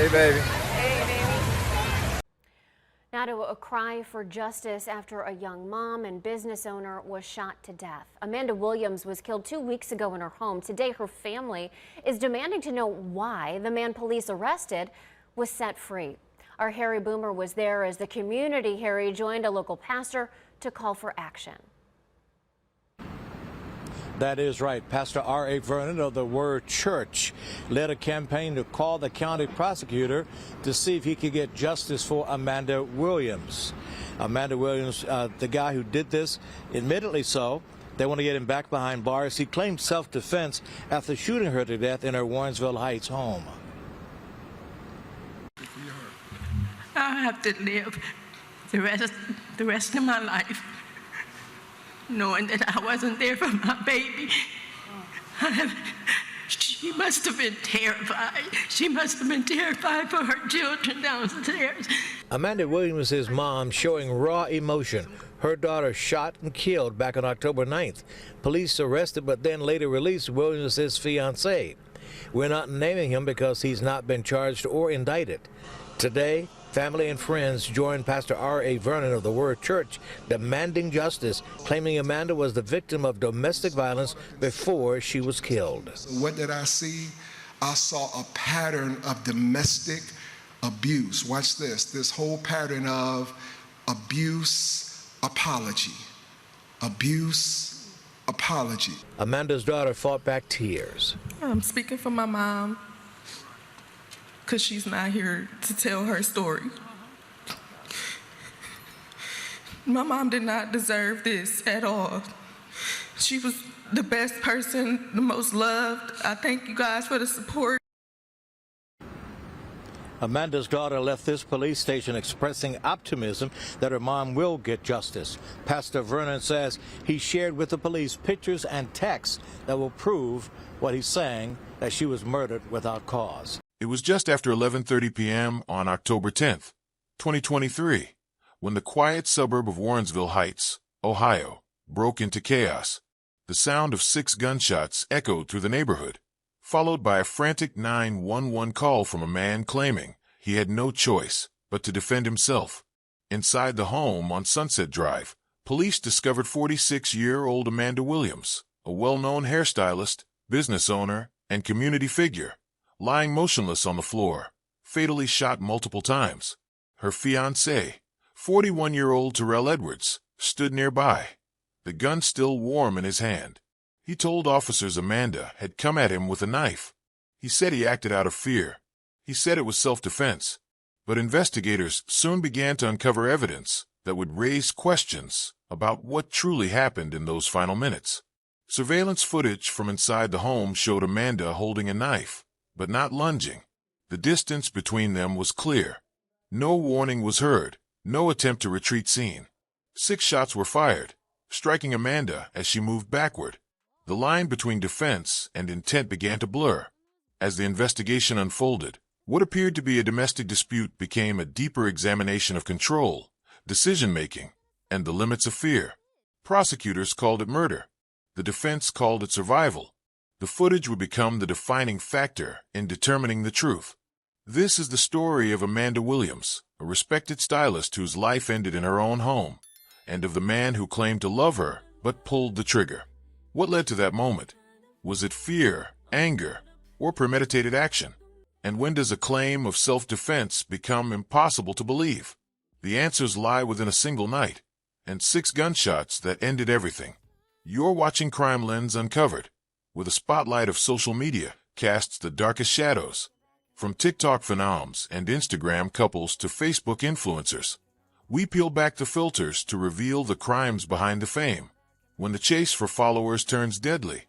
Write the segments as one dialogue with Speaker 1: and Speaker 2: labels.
Speaker 1: Hey, baby.
Speaker 2: Now to a cry for justice after a young mom and business owner was shot to death. Amanda Williams was killed 2 weeks ago in her home. Today, her family is demanding to know why the man police arrested was set free. Our Harry Boomer was there as the community, Harry, joined a local pastor to call for action.
Speaker 3: That is right. Pastor R.A. Vernon of the Word Church led a campaign to call the county prosecutor to see if he could get justice for Amanda Williams. Amanda Williams, the guy who did this, admittedly so. They want to get him back behind bars. He claimed self-defense after shooting her to death in her Warrensville Heights home.
Speaker 4: I have to live the rest of my life knowing that I wasn't there for my baby. She must have been terrified. She must have been terrified for her children downstairs.
Speaker 3: Amanda Williams' mom showing raw emotion. Her daughter shot and killed back on October 9th. Police arrested but then later released Williams' fiancé. We're not naming him because he's not been charged or indicted. Today, family and friends joined Pastor R.A. Vernon of the Word Church demanding justice, claiming Amanda was the victim of domestic violence before she was killed.
Speaker 5: What did I see? I saw a pattern of domestic abuse. Watch this whole pattern of abuse, apology. Abuse, apology.
Speaker 3: Amanda's daughter fought back tears.
Speaker 4: I'm speaking for my mom, because she's not here to tell her story. My mom did not deserve this at all. She was the best person, the most loved. I thank you guys for the support.
Speaker 3: Amanda's daughter left this police station expressing optimism that her mom will get justice. Pastor Vernon says he shared with the police pictures and texts that will prove what he's saying, that she was murdered without cause.
Speaker 6: It was just after 11:30 p.m. on October 10th, 2023, when the quiet suburb of Warrensville Heights, Ohio, broke into chaos. The sound of 6 gunshots echoed through the neighborhood, followed by a frantic 911 call from a man claiming he had no choice but to defend himself. Inside the home on Sunset Drive, police discovered 46-year-old Amanda Williams, a well-known hairstylist, business owner, and community figure, lying motionless on the floor, fatally shot multiple times. Her fiancé, 41-year-old Terrell Edwards, stood nearby, the gun still warm in his hand. He told officers Amanda had come at him with a knife. He said he acted out of fear. He said it was self-defense. But investigators soon began to uncover evidence that would raise questions about what truly happened in those final minutes. Surveillance footage from inside the home showed Amanda holding a knife, but not lunging. The distance between them was clear. No warning was heard, no attempt to retreat seen. 6 shots were fired, striking Amanda as she moved backward. The line between defense and intent began to blur. As the investigation unfolded, what appeared to be a domestic dispute became a deeper examination of control, decision-making, and the limits of fear. Prosecutors called it murder. The defense called it survival. The footage would become the defining factor in determining the truth. This is the story of Amanda Williams, a respected stylist whose life ended in her own home, and of the man who claimed to love her but pulled the trigger. What led to that moment? Was it fear, anger, or premeditated action? And when does a claim of self-defense become impossible to believe? The answers lie within a single night, and 6 gunshots that ended everything. You're watching Crimelens Uncovered, where the spotlight of social media casts the darkest shadows. From TikTok phenoms and Instagram couples to Facebook influencers, we peel back the filters to reveal the crimes behind the fame. When the chase for followers turns deadly,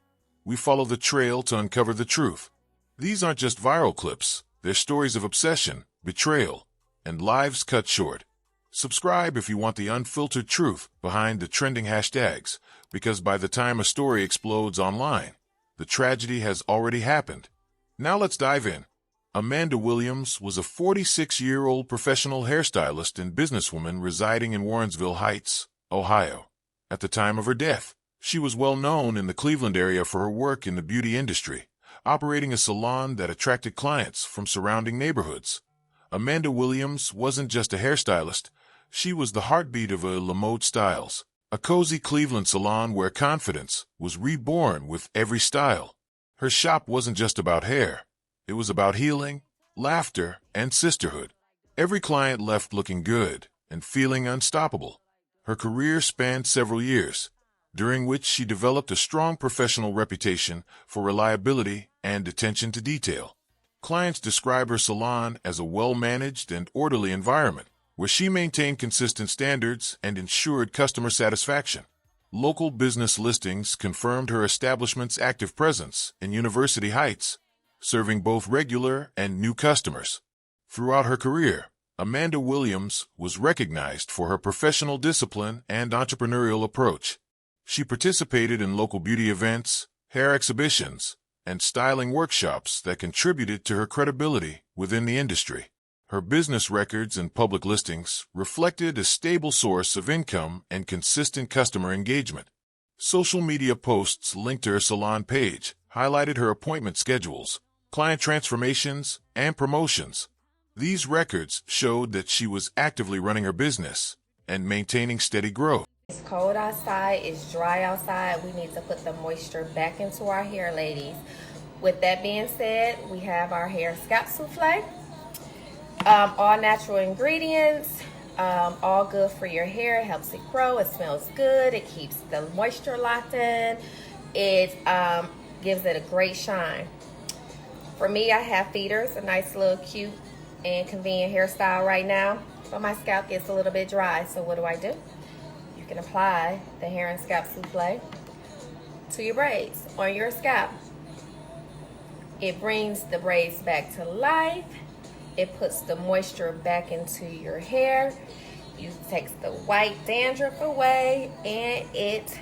Speaker 6: we follow the trail to uncover the truth. These aren't just viral clips, they're stories of obsession, betrayal, and lives cut short. Subscribe if you want the unfiltered truth behind the trending hashtags, because by the time a story explodes online, the tragedy has already happened. Now let's dive in. Amanda Williams was a 46-year-old professional hairstylist and businesswoman residing in Warrensville Heights, Ohio. At the time of her death, she was well known in the Cleveland area for her work in the beauty industry, operating a salon that attracted clients from surrounding neighborhoods. Amanda Williams wasn't just a hairstylist. She was the heartbeat of a Lamode Styles, a cozy Cleveland salon where confidence was reborn with every style. Her shop wasn't just about hair. It was about healing, laughter, and sisterhood. Every client left looking good and feeling unstoppable. Her career spanned several years, during which she developed a strong professional reputation for reliability and attention to detail. Clients describe her salon as a well-managed and orderly environment, where she maintained consistent standards and ensured customer satisfaction. Local business listings confirmed her establishment's active presence in University Heights, serving both regular and new customers. Throughout her career, Amanda Williams was recognized for her professional discipline and entrepreneurial approach. She participated in local beauty events, hair exhibitions, and styling workshops that contributed to her credibility within the industry. Her business records and public listings reflected a stable source of income and consistent customer engagement. Social media posts linked to her salon page highlighted her appointment schedules, client transformations, and promotions. These records showed that she was actively running her business and maintaining steady growth.
Speaker 1: It's cold outside, it's dry outside. We need to put the moisture back into our hair, ladies. With that being said, we have our hair scalp souffle. All natural ingredients, all good for your hair. It helps it grow, it smells good, it keeps the moisture locked in. It gives it a great shine. For me, I have feeders, a nice little cute and convenient hairstyle right now, but my scalp gets a little bit dry, so what do? You can apply the hair and scalp souffle to your braids on your scalp. It brings the braids back to life. It puts the moisture back into your hair. It takes the white dandruff away, and it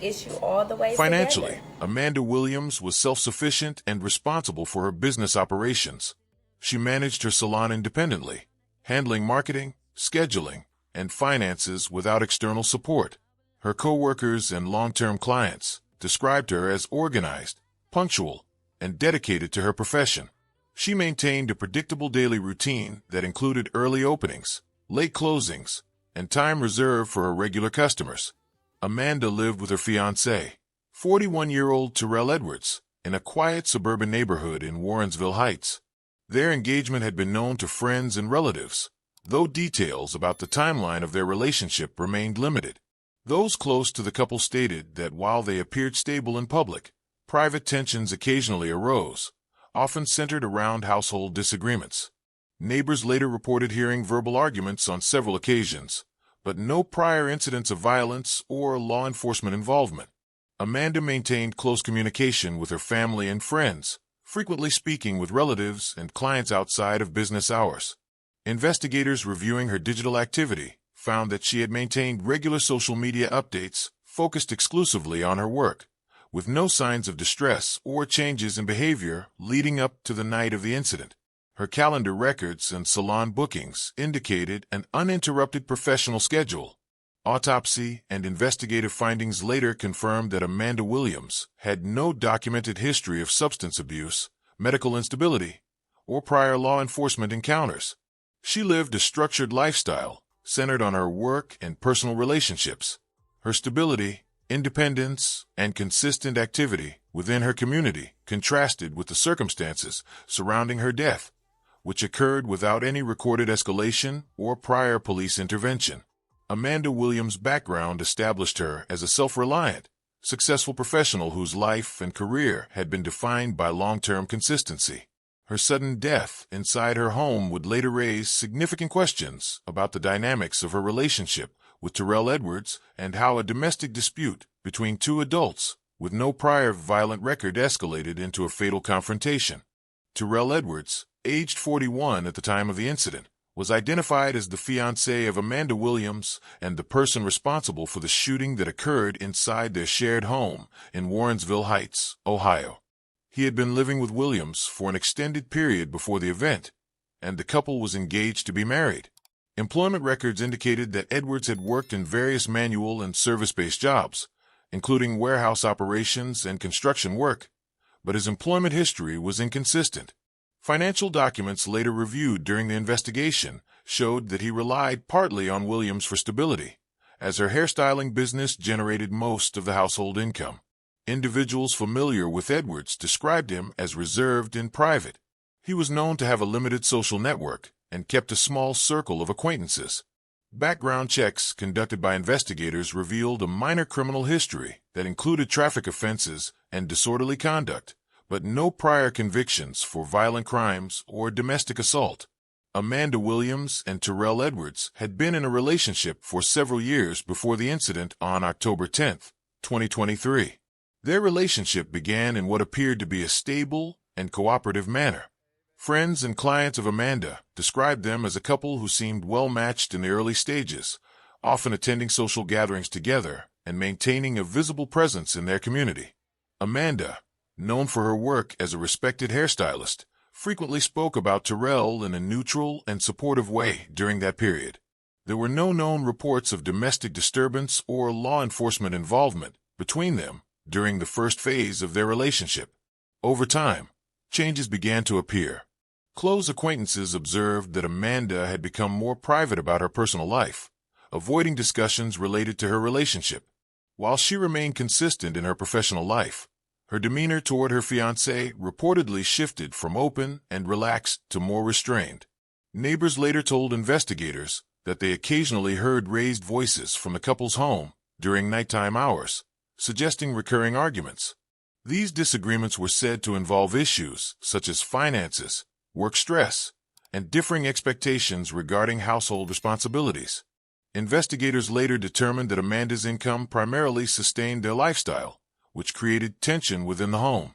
Speaker 1: gets you all the way
Speaker 6: Financially,
Speaker 1: together.
Speaker 6: Amanda Williams was self-sufficient and responsible for her business operations. She managed her salon independently, handling marketing, scheduling, and finances without external support. Her co-workers and long-term clients described her as organized, punctual, and dedicated to her profession. She maintained a predictable daily routine that included early openings, late closings, and time reserved for her regular customers. Amanda lived with her fiancé, 41-year-old Terrell Edwards, in a quiet suburban neighborhood in Warrensville Heights. Their engagement had been known to friends and relatives, though details about the timeline of their relationship remained limited. Those close to the couple stated that while they appeared stable in public, private tensions occasionally arose, often centered around household disagreements. Neighbors later reported hearing verbal arguments on several occasions, but no prior incidents of violence or law enforcement involvement. Amanda maintained close communication with her family and friends, frequently speaking with relatives and clients outside of business hours. Investigators reviewing her digital activity found that she had maintained regular social media updates focused exclusively on her work, with no signs of distress or changes in behavior leading up to the night of the incident. Her calendar records and salon bookings indicated an uninterrupted professional schedule. Autopsy and investigative findings later confirmed that Amanda Williams had no documented history of substance abuse, medical instability, or prior law enforcement encounters. She lived a structured lifestyle centered on her work and personal relationships. Her stability, independence, and consistent activity within her community contrasted with the circumstances surrounding her death, which occurred without any recorded escalation or prior police intervention. Amanda Williams' background established her as a self-reliant, successful professional whose life and career had been defined by long-term consistency. Her sudden death inside her home would later raise significant questions about the dynamics of her relationship with Terrell Edwards and how a domestic dispute between two adults with no prior violent record escalated into a fatal confrontation. Terrell Edwards, aged 41 at the time of the incident, was identified as the fiancé of Amanda Williams and the person responsible for the shooting that occurred inside their shared home in Warrensville Heights, Ohio. He had been living with Williams for an extended period before the event, and the couple was engaged to be married. Employment records indicated that Edwards had worked in various manual and service-based jobs, including warehouse operations and construction work, but his employment history was inconsistent. Financial documents later reviewed during the investigation showed that he relied partly on Williams for stability, as her hairstyling business generated most of the household income. Individuals familiar with Edwards described him as reserved and private. He was known to have a limited social network and kept a small circle of acquaintances. Background checks conducted by investigators revealed a minor criminal history that included traffic offenses and disorderly conduct, but no prior convictions for violent crimes or domestic assault. Amanda Williams and Terrell Edwards had been in a relationship for several years before the incident on October 10, 2023. Their relationship began in what appeared to be a stable and cooperative manner. Friends and clients of Amanda described them as a couple who seemed well-matched in the early stages, often attending social gatherings together and maintaining a visible presence in their community. Amanda, known for her work as a respected hairstylist, frequently spoke about Terrell in a neutral and supportive way during that period. There were no known reports of domestic disturbance or law enforcement involvement between them during the first phase of their relationship. Over time, changes began to appear. Close acquaintances observed that Amanda had become more private about her personal life, avoiding discussions related to her relationship. While she remained consistent in her professional life, her demeanor toward her fiancé reportedly shifted from open and relaxed to more restrained. Neighbors later told investigators that they occasionally heard raised voices from the couple's home during nighttime hours, suggesting recurring arguments. These disagreements were said to involve issues such as finances, work stress, and differing expectations regarding household responsibilities. Investigators later determined that Amanda's income primarily sustained their lifestyle, which created tension within the home.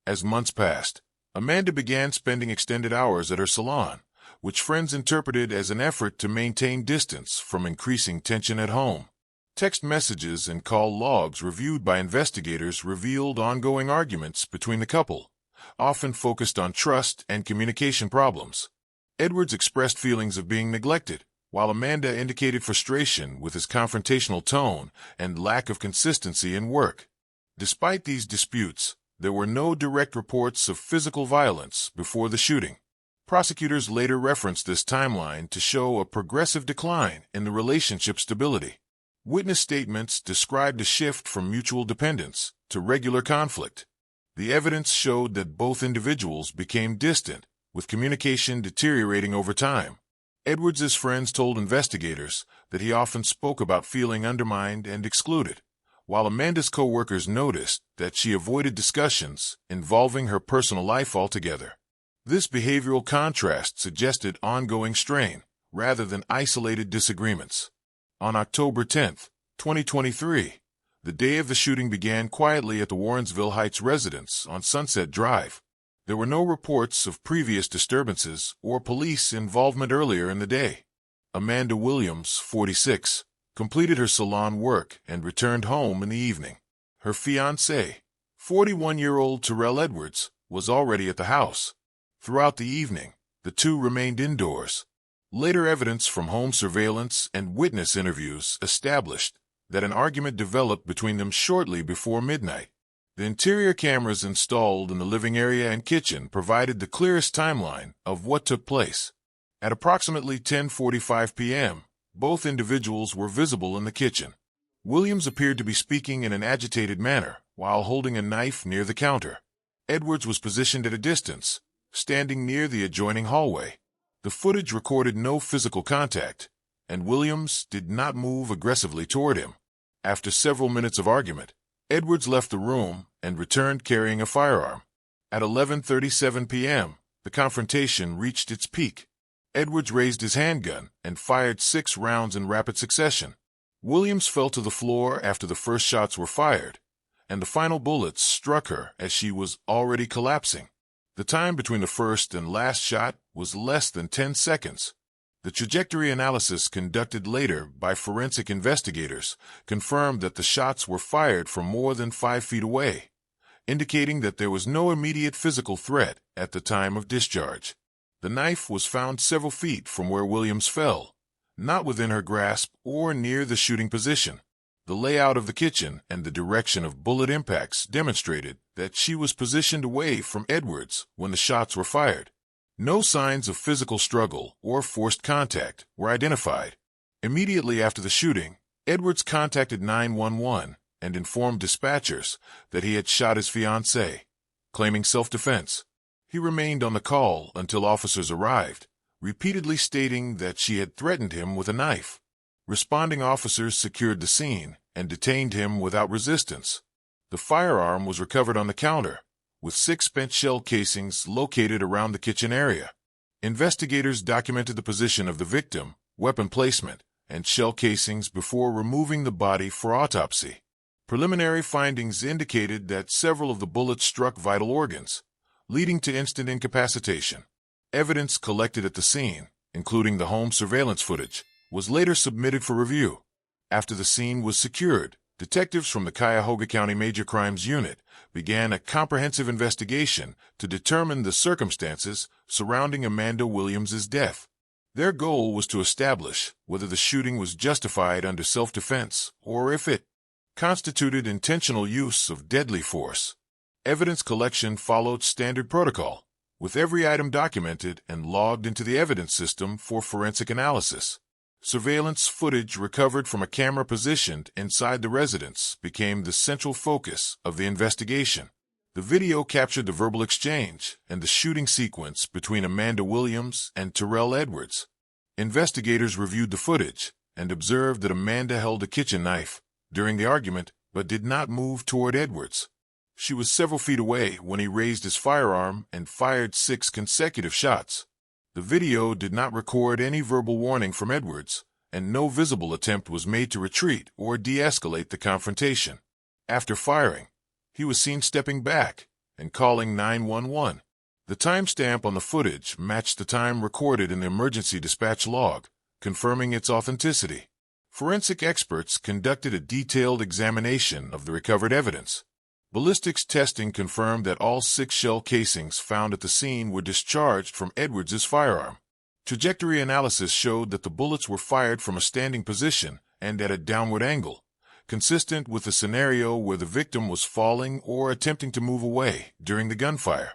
Speaker 6: As months passed, Amanda began spending extended hours at her salon, which friends interpreted as an effort to maintain distance from increasing tension at home. Text messages and call logs reviewed by investigators revealed ongoing arguments between the couple, often focused on trust and communication problems. Edwards expressed feelings of being neglected, while Amanda indicated frustration with his confrontational tone and lack of consistency in work. Despite these disputes, there were no direct reports of physical violence before the shooting. Prosecutors later referenced this timeline to show a progressive decline in the relationship's stability. Witness statements described a shift from mutual dependence to regular conflict. The evidence showed that both individuals became distant, with communication deteriorating over time. Edwards's friends told investigators that he often spoke about feeling undermined and excluded, while Amanda's co-workers noticed that she avoided discussions involving her personal life altogether. This behavioral contrast suggested ongoing strain, rather than isolated disagreements. On October 10, 2023, the day of the shooting began quietly at the Warrensville Heights residence on Sunset Drive. There were no reports of previous disturbances or police involvement earlier in the day. Amanda Williams, 46, completed her salon work and returned home in the evening. Her fiancé, 41-year-old Terrell Edwards, was already at the house. Throughout the evening, the two remained indoors. Later evidence from home surveillance and witness interviews established that an argument developed between them shortly before midnight. The interior cameras installed in the living area and kitchen provided the clearest timeline of what took place. At approximately 10:45 p.m., both individuals were visible in the kitchen. Williams appeared to be speaking in an agitated manner while holding a knife near the counter. Edwards was positioned at a distance, standing near the adjoining hallway. The footage recorded no physical contact, and Williams did not move aggressively toward him. After several minutes of argument, Edwards left the room and returned carrying a firearm. At 11:37 p.m., the confrontation reached its peak. Edwards raised his handgun and fired 6 rounds in rapid succession. Williams fell to the floor after the first shots were fired, and the final bullets struck her as she was already collapsing. The time between the first and last shot was less than 10 seconds. The trajectory analysis conducted later by forensic investigators confirmed that the shots were fired from more than 5 feet away, indicating that there was no immediate physical threat at the time of discharge. The knife was found several feet from where Williams fell, not within her grasp or near the shooting position. The layout of the kitchen and the direction of bullet impacts demonstrated that she was positioned away from Edwards when the shots were fired. No signs of physical struggle or forced contact were identified. Immediately after the shooting, Edwards contacted 911 and informed dispatchers that he had shot his fiancée, claiming self-defense. He remained on the call until officers arrived, repeatedly stating that she had threatened him with a knife. Responding officers secured the scene and detained him without resistance. The firearm was recovered on the counter, with 6 spent shell casings located around the kitchen area. Investigators documented the position of the victim, weapon placement, and shell casings before removing the body for autopsy. Preliminary findings indicated that several of the bullets struck vital organs, leading to instant incapacitation. Evidence collected at the scene, including the home surveillance footage, was later submitted for review. After the scene was secured, detectives from the Cuyahoga County Major Crimes Unit began a comprehensive investigation to determine the circumstances surrounding Amanda Williams' death. Their goal was to establish whether the shooting was justified under self-defense or if it constituted intentional use of deadly force. Evidence collection followed standard protocol, with every item documented and logged into the evidence system for forensic analysis. Surveillance footage recovered from a camera positioned inside the residence became the central focus of the investigation. The video captured the verbal exchange and the shooting sequence between Amanda Williams and Terrell Edwards. Investigators reviewed the footage and observed that Amanda held a kitchen knife during the argument but did not move toward Edwards. She was several feet away when he raised his firearm and fired 6 consecutive shots. The video did not record any verbal warning from Edwards, and no visible attempt was made to retreat or de-escalate the confrontation. After firing, he was seen stepping back and calling 911. The timestamp on the footage matched the time recorded in the emergency dispatch log, confirming its authenticity. Forensic experts conducted a detailed examination of the recovered evidence. Ballistics testing confirmed that all 6 shell casings found at the scene were discharged from Edwards' firearm. Trajectory analysis showed that the bullets were fired from a standing position and at a downward angle, consistent with a scenario where the victim was falling or attempting to move away during the gunfire.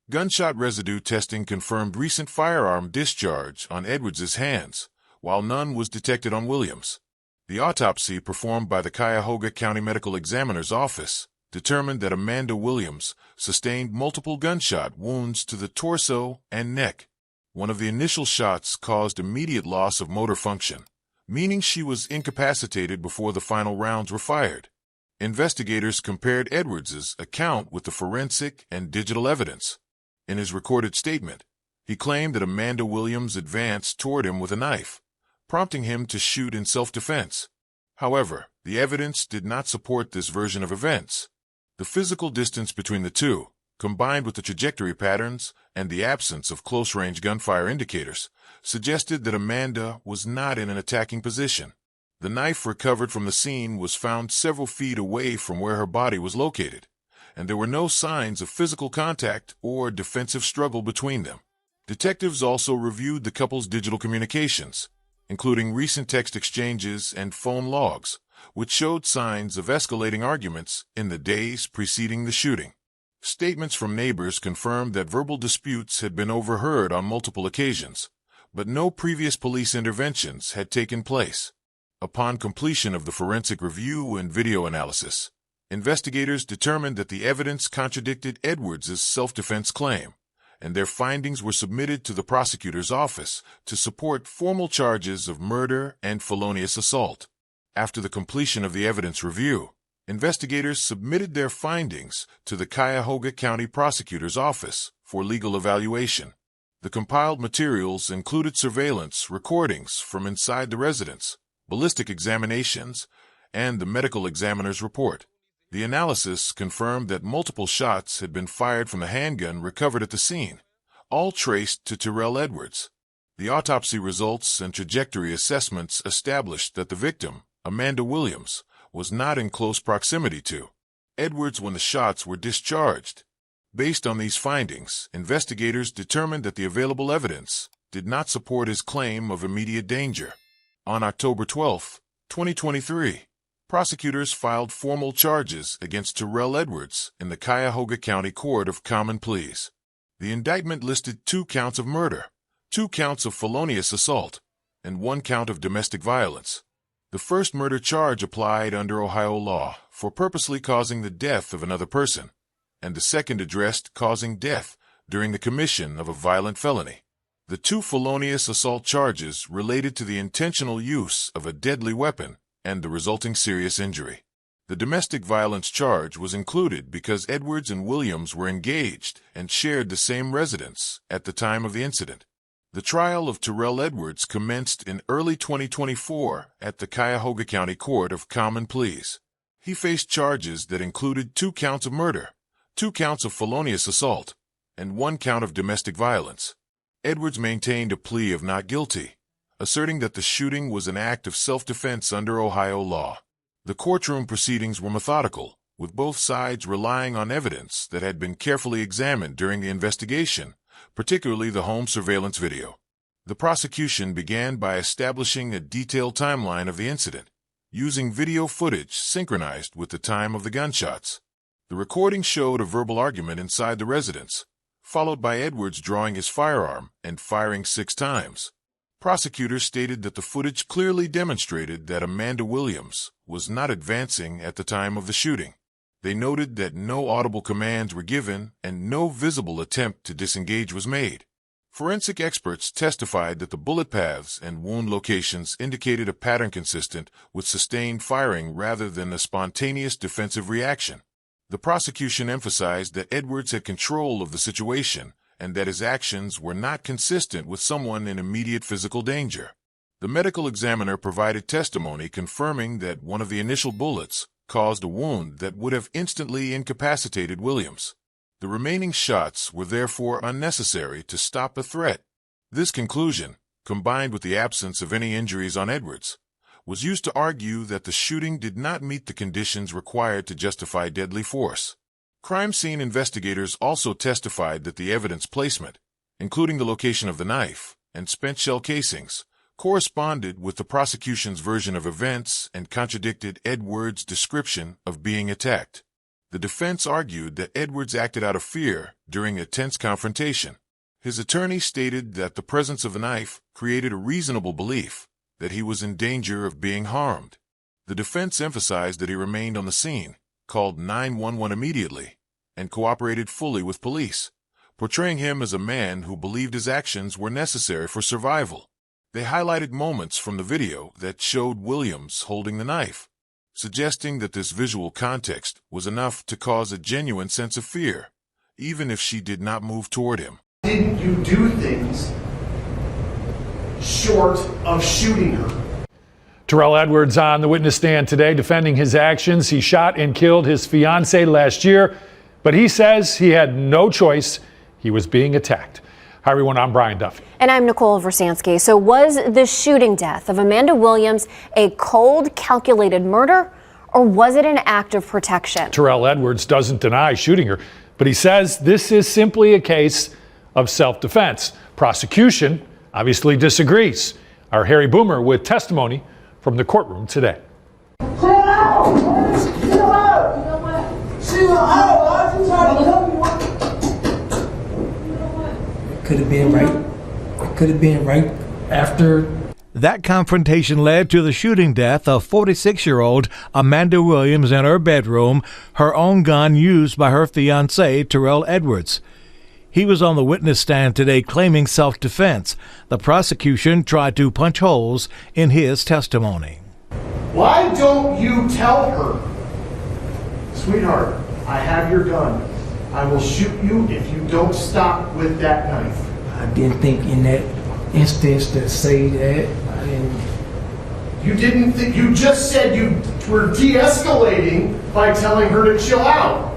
Speaker 6: Gunshot residue testing confirmed recent firearm discharge on Edwards' hands, while none was detected on Williams. The autopsy performed by the Cuyahoga County Medical Examiner's Office determined that Amanda Williams sustained multiple gunshot wounds to the torso and neck. One of the initial shots caused immediate loss of motor function, meaning she was incapacitated before the final rounds were fired. Investigators compared Edwards' account with the forensic and digital evidence. In his recorded statement, he claimed that Amanda Williams advanced toward him with a knife, prompting him to shoot in self-defense. However, the evidence did not support this version of events. The physical distance between the two, combined with the trajectory patterns and the absence of close-range gunfire indicators, suggested that Amanda was not in an attacking position. The knife recovered from the scene was found several feet away from where her body was located, and there were no signs of physical contact or defensive struggle between them. Detectives also reviewed the couple's digital communications, including recent text exchanges and phone logs, which showed signs of escalating arguments in the days preceding the shooting. Statements from neighbors confirmed that verbal disputes had been overheard on multiple occasions, but no previous police interventions had taken place. Upon completion of the forensic review and video analysis, investigators determined that the evidence contradicted Edwards' self-defense claim, and their findings were submitted to the prosecutor's office to support formal charges of murder and felonious assault. After the completion of the evidence review, investigators submitted their findings to the Cuyahoga County Prosecutor's Office for legal evaluation. The compiled materials included surveillance recordings from inside the residence, ballistic examinations, and the medical examiner's report. The analysis confirmed that multiple shots had been fired from the handgun recovered at the scene, all traced to Terrell Edwards. The autopsy results and trajectory assessments established that the victim, Amanda Williams, was not in close proximity to Edwards when the shots were discharged. Based on these findings, investigators determined that the available evidence did not support his claim of immediate danger. On October 12, 2023, prosecutors filed formal charges against Terrell Edwards in the Cuyahoga County Court of Common Pleas. The indictment listed 2 counts of murder, 2 counts of felonious assault, and 1 count of domestic violence. The first murder charge applied under Ohio law for purposely causing the death of another person, and the second addressed causing death during the commission of a violent felony. The 2 felonious assault charges related to the intentional use of a deadly weapon and the resulting serious injury. The domestic violence charge was included because Edwards and Williams were engaged and shared the same residence at the time of the incident. The trial of Terrell Edwards commenced in early 2024 at the Cuyahoga County Court of Common Pleas. He faced charges that included 2 counts of murder, 2 counts of felonious assault, and 1 count of domestic violence. Edwards maintained a plea of not guilty, asserting that the shooting was an act of self-defense under Ohio law. The courtroom proceedings were methodical, with both sides relying on evidence that had been carefully examined during the investigation, particularly the home surveillance video. The prosecution began by establishing a detailed timeline of the incident, using video footage synchronized with the time of the gunshots. The recording showed a verbal argument inside the residence, followed by Edwards drawing his firearm and firing 6 times. Prosecutors stated that the footage clearly demonstrated that Amanda Williams was not advancing at the time of the shooting. They noted that no audible commands were given and no visible attempt to disengage was made. Forensic experts testified that the bullet paths and wound locations indicated a pattern consistent with sustained firing rather than a spontaneous defensive reaction. The prosecution emphasized that Edwards had control of the situation and that his actions were not consistent with someone in immediate physical danger. The medical examiner provided testimony confirming that one of the initial bullets caused a wound that would have instantly incapacitated Williams. The remaining shots were therefore unnecessary to stop a threat. This conclusion, combined with the absence of any injuries on Edwards, was used to argue that the shooting did not meet the conditions required to justify deadly force. Crime scene investigators also testified that the evidence placement, including the location of the knife and spent shell casings, corresponded with the prosecution's version of events and contradicted Edwards' description of being attacked. The defense argued that Edwards acted out of fear during a tense confrontation. His attorney stated that the presence of the knife created a reasonable belief that he was in danger of being harmed. The defense emphasized that he remained on the scene, called 911 immediately, and cooperated fully with police, portraying him as a man who believed his actions were necessary for survival. They highlighted moments from the video that showed Williams holding the knife, suggesting that this visual context was enough to cause a genuine sense of fear, even if she did not move toward him.
Speaker 7: Didn't you do things short of shooting her?
Speaker 8: Terrell Edwards on the witness stand today defending his actions. He shot and killed his fiancée last year, but he says he had no choice. He was being attacked. Hi, everyone. I'm Brian Duffy.
Speaker 2: And I'm Nicole Versansky. So was the shooting death of Amanda Williams a cold, calculated murder, or was it an act of protection?
Speaker 8: Terrell Edwards doesn't deny shooting her, but he says this is simply a case of self-defense. Prosecution obviously disagrees. Our Harry Boomer with testimony from the courtroom today.
Speaker 9: Chill out! Chill out! You know what? Chill out! Why are you trying to tell me what? You know what? It could have been right. It could have been right after.
Speaker 3: That confrontation led to the shooting death of 46-year-old Amanda Williams in her bedroom, her own gun used by her fiancé, Terrell Edwards. He was on the witness stand today claiming self-defense. The prosecution tried to punch holes in his testimony.
Speaker 7: Why don't you tell her, sweetheart, I have your gun. I will shoot you if you don't stop with that knife.
Speaker 9: I didn't think in that instance to say that. I didn't.
Speaker 7: You didn't think, you just said you were de-escalating by telling her to chill out.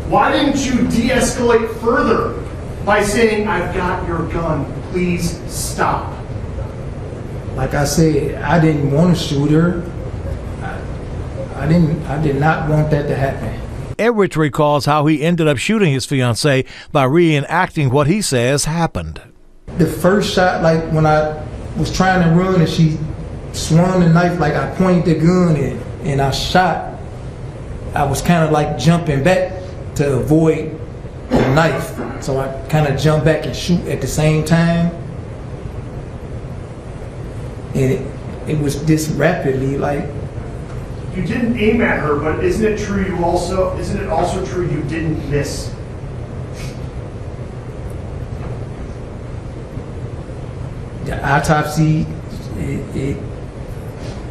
Speaker 7: Why didn't you de-escalate further by saying, I've got your gun, please stop?
Speaker 9: Like I said, I didn't want to shoot her. I did not want that to happen.
Speaker 3: Edwards recalls how he ended up shooting his fiancée by reenacting what he says happened.
Speaker 9: The first shot, like when I was trying to run and she swung the knife, like I pointed the gun and I shot, I was kind of like jumping back to avoid a knife. So I kind of jump back and shoot at the same time. And it was this rapidly, like.
Speaker 7: You didn't aim at her, but isn't it also true you didn't miss?
Speaker 9: The autopsy, it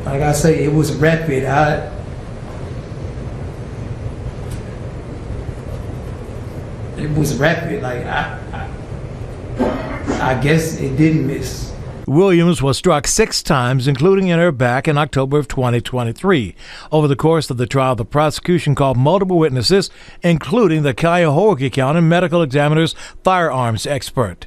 Speaker 9: like I say, it was rapid. It was rapid. Like I guess it didn't miss.
Speaker 3: Williams was struck 6 times, including in her back, in October of 2023. Over the course of the trial, the prosecution called multiple witnesses, including the Cuyahoga County medical examiner's firearms expert.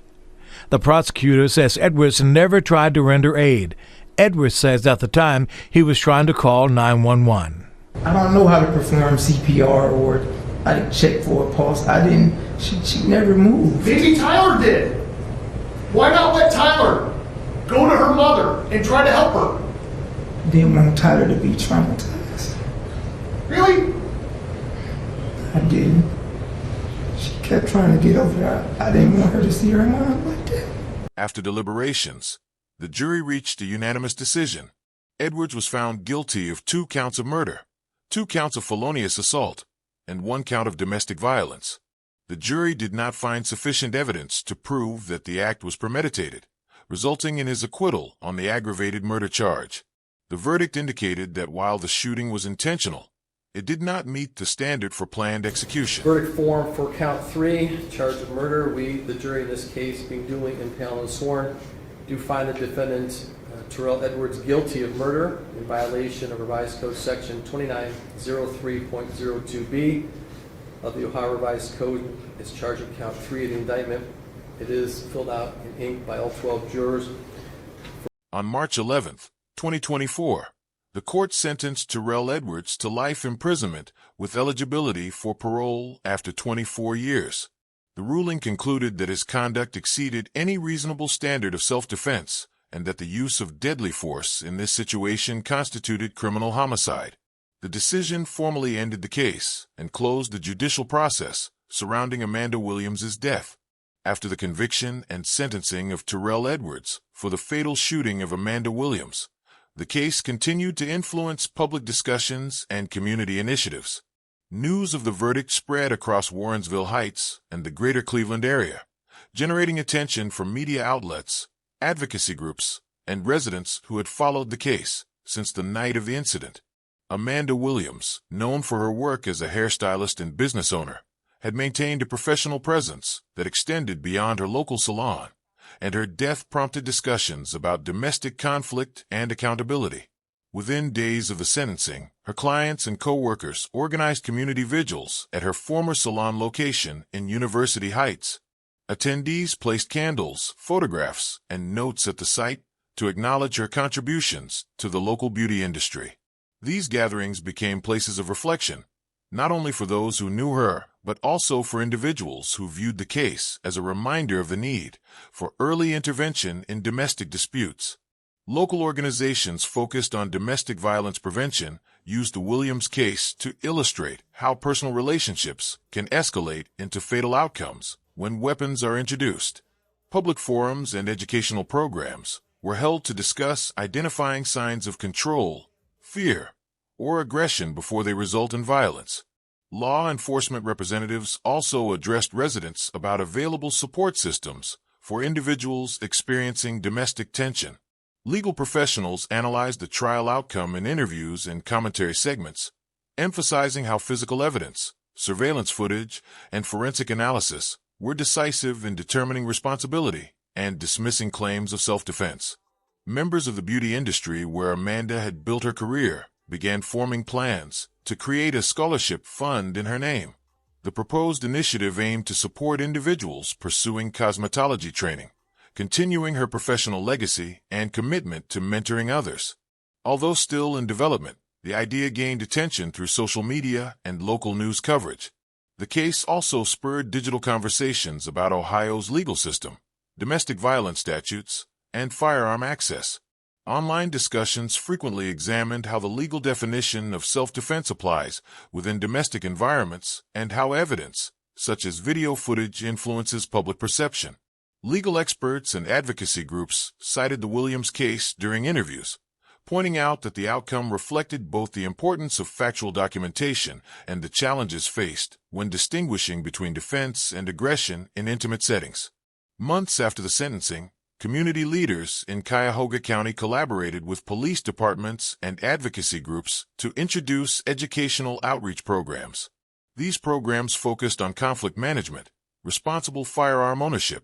Speaker 3: The prosecutor says Edwards never tried to render aid. Edwards says at the time he was trying to call 911.
Speaker 9: I don't know how to perform CPR, or I didn't check for a pulse. She never moved.
Speaker 7: Maybe Tyler did. Why not let Tyler go to her mother and try to help her?
Speaker 9: Didn't want Tyler to be traumatized.
Speaker 7: Really?
Speaker 9: I didn't. She kept trying to get over there. I didn't want her to see her mom like that.
Speaker 6: After deliberations, the jury reached a unanimous decision. Edwards was found guilty of 2 counts of murder, 2 counts of felonious assault, and 1 count of domestic violence. The jury did not find sufficient evidence to prove that the act was premeditated, resulting in his acquittal on the aggravated murder charge. The verdict indicated that while the shooting was intentional, it did not meet the standard for planned execution.
Speaker 10: Verdict form for count 3, charge of murder. We, the jury in this case, being duly impaneled and sworn, do find the defendant, Terrell Edwards, guilty of murder in violation of Revised Code Section 2903.02b of the Ohio Revised Code. It's charged of count 3 of the indictment. It is filled out in ink by all 12 jurors.
Speaker 6: On March 11th, 2024, the court sentenced Terrell Edwards to life imprisonment with eligibility for parole after 24 years. The ruling concluded that his conduct exceeded any reasonable standard of self-defense and that the use of deadly force in this situation constituted criminal homicide. The decision formally ended the case and closed the judicial process surrounding Amanda Williams' death. After the conviction and sentencing of Terrell Edwards for the fatal shooting of Amanda Williams, the case continued to influence public discussions and community initiatives. News of the verdict spread across Warrensville Heights and the greater Cleveland area, generating attention from media outlets, advocacy groups, and residents who had followed the case since the night of the incident. Amanda Williams, known for her work as a hairstylist and business owner, had maintained a professional presence that extended beyond her local salon, and her death prompted discussions about domestic conflict and accountability. Within days of the sentencing, her clients and co-workers organized community vigils at her former salon location in University Heights. Attendees placed candles, photographs, and notes at the site to acknowledge her contributions to the local beauty industry. These gatherings became places of reflection, not only for those who knew her, but also for individuals who viewed the case as a reminder of the need for early intervention in domestic disputes. Local organizations focused on domestic violence prevention used the Williams case to illustrate how personal relationships can escalate into fatal outcomes when weapons are introduced. Public forums and educational programs were held to discuss identifying signs of control, fear, or aggression before they result in violence. Law enforcement representatives also addressed residents about available support systems for individuals experiencing domestic tension. Legal professionals analyzed the trial outcome in interviews and commentary segments, emphasizing how physical evidence, surveillance footage, and forensic analysis were decisive in determining responsibility and dismissing claims of self-defense. Members of the beauty industry where Amanda had built her career began forming plans to create a scholarship fund in her name. The proposed initiative aimed to support individuals pursuing cosmetology training, continuing her professional legacy and commitment to mentoring others. Although still in development, the idea gained attention through social media and local news coverage. The case also spurred digital conversations about Ohio's legal system, domestic violence statutes, and firearm access. Online discussions frequently examined how the legal definition of self-defense applies within domestic environments and how evidence, such as video footage influences public perception. Legal experts and advocacy groups cited the Williams case during interviews, pointing out that the outcome reflected both the importance of factual documentation and the challenges faced when distinguishing between defense and aggression in intimate settings. Months after the sentencing, community leaders in Cuyahoga County collaborated with police departments and advocacy groups to introduce educational outreach programs. These programs focused on conflict management, responsible firearm ownership,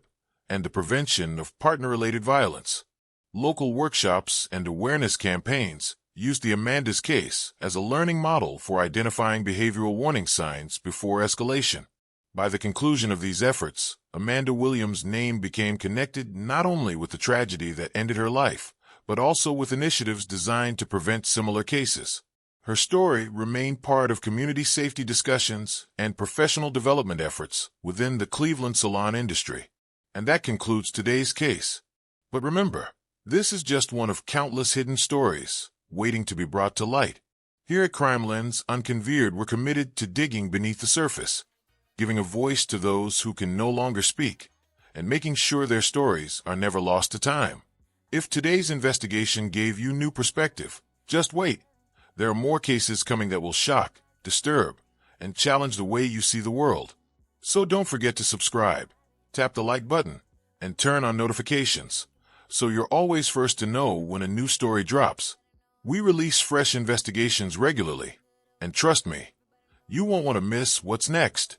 Speaker 6: and the prevention of partner-related violence. Local workshops and awareness campaigns used the Amanda's case as a learning model for identifying behavioral warning signs before escalation. By the conclusion of these efforts, Amanda Williams' name became connected not only with the tragedy that ended her life, but also with initiatives designed to prevent similar cases. Her story remained part of community safety discussions and professional development efforts within the Cleveland salon industry. And that concludes today's case. But remember, this is just one of countless hidden stories waiting to be brought to light. Here at Crimelens Uncovered, we're committed to digging beneath the surface, giving a voice to those who can no longer speak, and making sure their stories are never lost to time. If today's investigation gave you new perspective, just wait. There are more cases coming that will shock, disturb, and challenge the way you see the world. So don't forget to subscribe, tap the like button, and turn on notifications, so you're always first to know when a new story drops. We release fresh investigations regularly, and trust me, you won't want to miss what's next.